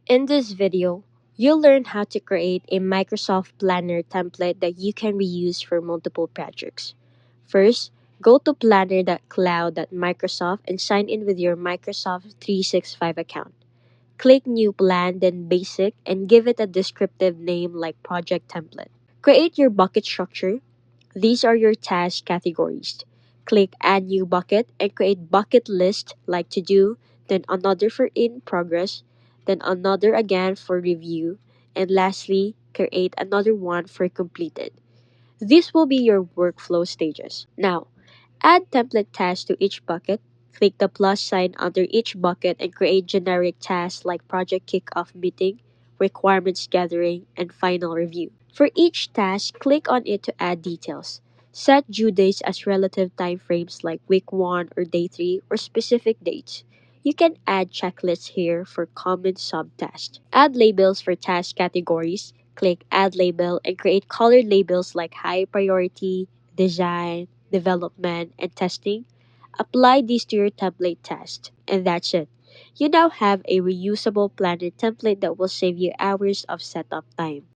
In this video, you'll learn how to create a Microsoft Planner template that you can reuse for multiple projects. First, go to planner.cloud.microsoft and sign in with your Microsoft 365 account. Click New Plan, then Basic, and give it a descriptive name like Project Template. Create your bucket structure. These are your task categories. Click Add New Bucket and create bucket list like To Do, then another for In Progress, then another again for Review, and lastly, create another one for Completed. This will be your workflow stages. Now, add template tasks to each bucket. Click the plus sign under each bucket and create generic tasks like Project Kickoff Meeting, Requirements Gathering, and Final Review. For each task, click on it to add details. Set due dates as relative timeframes like week 1 or day 3 or specific dates. You can add checklists here for common subtasks. Add labels for task categories. Click Add Label and create colored labels like High Priority, Design, Development, and Testing. Apply these to your template test, and that's it. You now have a reusable planner template that will save you hours of setup time.